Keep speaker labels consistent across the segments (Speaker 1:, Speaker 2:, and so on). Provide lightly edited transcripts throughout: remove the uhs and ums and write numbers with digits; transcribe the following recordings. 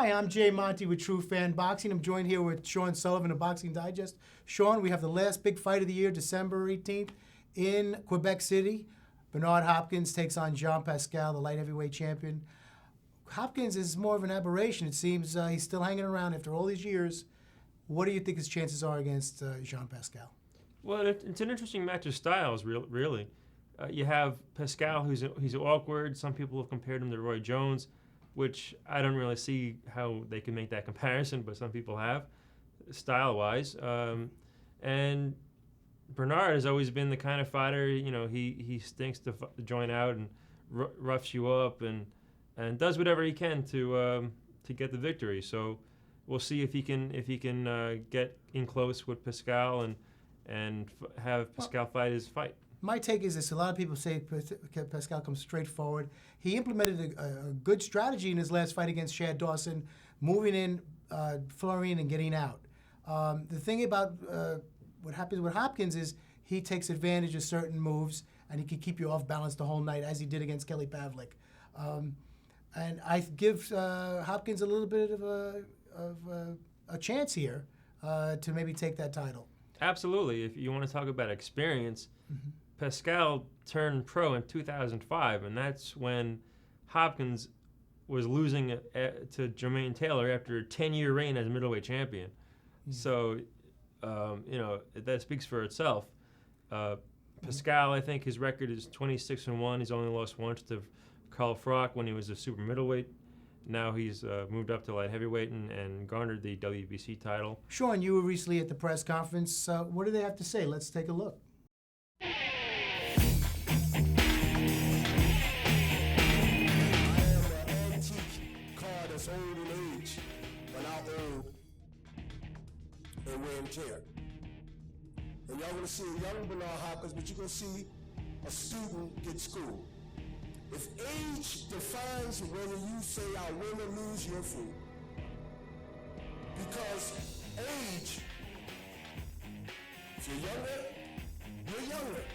Speaker 1: Hi, I'm Jay Monte with TruFan Boxing. I'm joined here with Sean Sullivan of Boxing Digest. Sean, we have the last big fight of the year, December 18th, in Quebec City. Bernard Hopkins takes on Jean Pascal, the light heavyweight champion. Hopkins is more of an aberration. It seems he's still hanging around after all these years. What do you think his chances are against Jean Pascal?
Speaker 2: Well, it's an interesting match of styles, really. You have Pascal, he's awkward. Some people have compared him to Roy Jones, which I don't really see how they can make that comparison, but some people have, style-wise. And Bernard has always been the kind of fighter, he stinks to join out and roughs you up and does whatever he can to get the victory. So we'll see if he can get in close with Pascal and have Pascal fight his fight.
Speaker 1: My take is this. A lot of people say Pascal comes straight forward. He implemented a good strategy in his last fight against Shad Dawson, moving in, flurrying, and getting out. The thing about what happens with Hopkins is he takes advantage of certain moves, and he can keep you off balance the whole night, as he did against Kelly Pavlik. And I give Hopkins a little bit of a chance here to maybe take that title.
Speaker 2: Absolutely. If you want to talk about experience, Pascal turned pro in 2005, and that's when Hopkins was losing to Jermaine Taylor after a 10-year reign as middleweight champion. So, that speaks for itself. Pascal, I think his record is 26-1. He's only lost once to Carl Froch when he was a super middleweight. Now he's moved up to light heavyweight and garnered the WBC title.
Speaker 1: Sean, you were recently at the press conference. What do they have to say? Let's take a look.
Speaker 3: I am an antique car that's old in age, but not old and wear and tear. And y'all gonna see a young Bernard Hopkins, but you're gonna see a student get schooled. If age defines whether you say I win or lose, you're a fool. Because age, if you're younger, you're younger.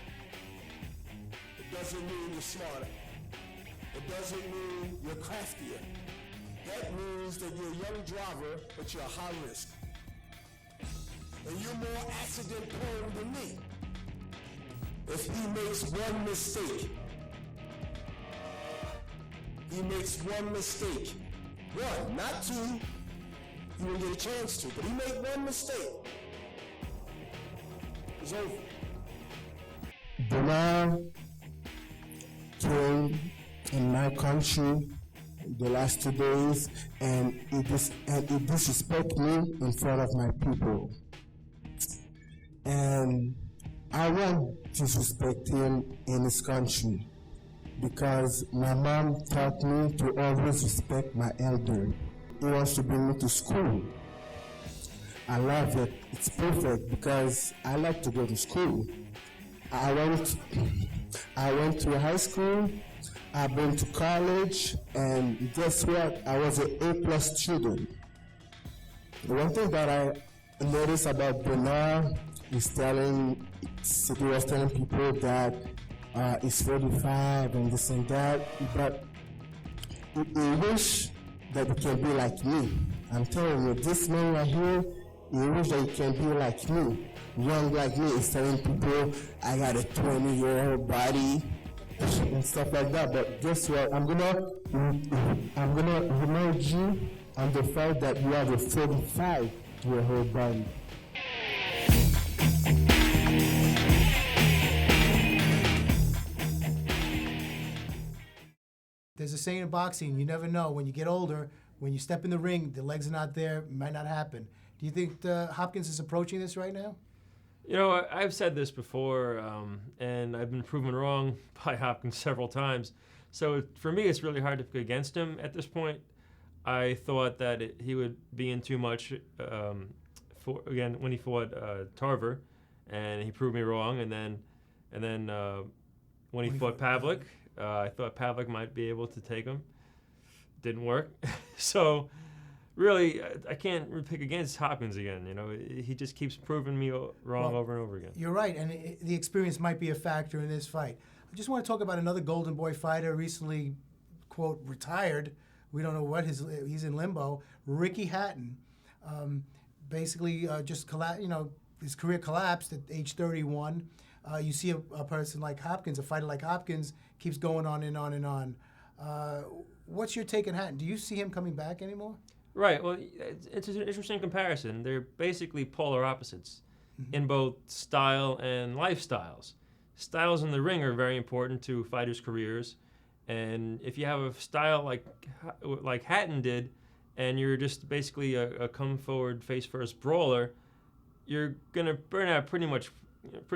Speaker 3: It doesn't mean you're smarter. It doesn't mean you're craftier. That means that you're a young driver, but you're a high risk. And you're more accident prone than me. If he makes one mistake, one, not two, he won't get a chance to, but he made one mistake, it's over.
Speaker 4: Bernard came in my country the last 2 days, and he disrespected me in front of my people. And I won't disrespect him in his country, because my mom taught me to always respect my elder. He wants to bring me to school. I love it. It's perfect because I like to go to school. I went to high school, I've been to college, and guess what? I was an A+ student. The one thing that I noticed about Bernard is he was telling people that he's 45 and this and that, but he wish that he can be like me. I'm telling you, this man right here, he wish that he can be like me. Young like me is telling people I got a 20-year-old body and stuff like that. But guess what? I'm gonna remind you on the fact that you have a 45-year-old body.
Speaker 1: There's a saying in boxing, you never know. When you get older, when you step in the ring, the legs are not there, it might not happen. Do you think Hopkins is approaching this right now?
Speaker 2: I've said this before, and I've been proven wrong by Hopkins several times. So for me, it's really hard to pick against him at this point. I thought that he would be in too much when he fought Tarver, and he proved me wrong. And then when he fought Pavlik, I thought Pavlik might be able to take him. Didn't work. So really, I can't pick against Hopkins again. He just keeps proving me wrong over and over again.
Speaker 1: You're right, and the experience might be a factor in this fight. I just want to talk about another Golden Boy fighter recently, quote, retired, We don't know what he's in limbo. Ricky Hatton, basically just his career collapsed at age 31. You see a person like Hopkins, a fighter like Hopkins, keeps going on and on and on. What's your take on Hatton? Do you see him coming back anymore?
Speaker 2: Right. Well, it's an interesting comparison. They're basically polar opposites in both style and lifestyles. Styles in the ring are very important to fighters' careers, and if you have a style like Hatton did, and you're just basically a come-forward, face-first brawler, you're gonna burn out pretty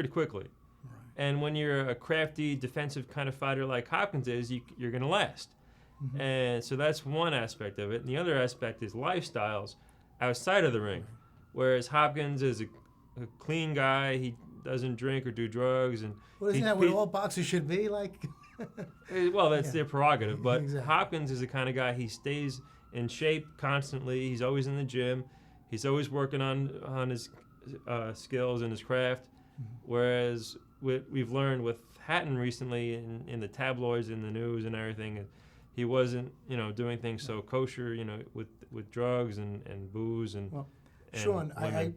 Speaker 2: quickly. Right. And when you're a crafty, defensive kind of fighter like Hopkins is, you're gonna last. Mm-hmm. And so that's one aspect of it. And the other aspect is lifestyles outside of the ring, whereas Hopkins is a clean guy. He doesn't drink or do drugs, and
Speaker 1: isn't that what all boxers should be like?
Speaker 2: Well, that's their prerogative. But
Speaker 1: exactly.
Speaker 2: Hopkins is the kind of guy, he stays in shape constantly. He's always in the gym. He's always working on his skills and his craft. Mm-hmm. Whereas we've learned with Hatton recently in the tabloids, in the news and everything, he wasn't doing things so kosher, with drugs and booze and.
Speaker 1: Well,
Speaker 2: and
Speaker 1: Sean,
Speaker 2: women.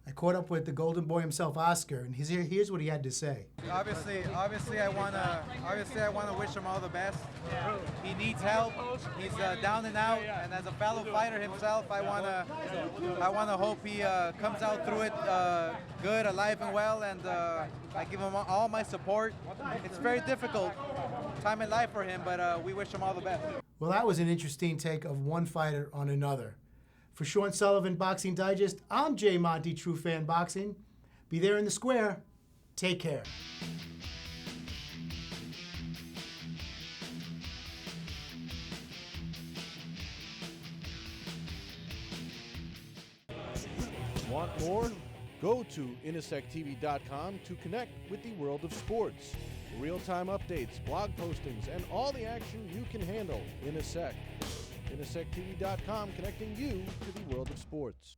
Speaker 1: I caught up with the golden boy himself, Oscar, and here's what he had to say.
Speaker 5: Obviously, I wanna wish him all the best. He needs help. He's down and out, and as a fellow fighter himself, I wanna hope he comes out through it good, alive and well, and I give him all my support. It's very difficult time in life for him, but we wish him all the best.
Speaker 1: Well, that was an interesting take of one fighter on another. For Sean Sullivan, Boxing Digest, I'm Jay Monte, TruFan Boxing. Be there in the square. Take care.
Speaker 6: Want more? Go to inasectv.com to connect with the world of sports. Real-time updates, blog postings, and all the action you can handle in a sec. inasectv.com, connecting you to the world of sports.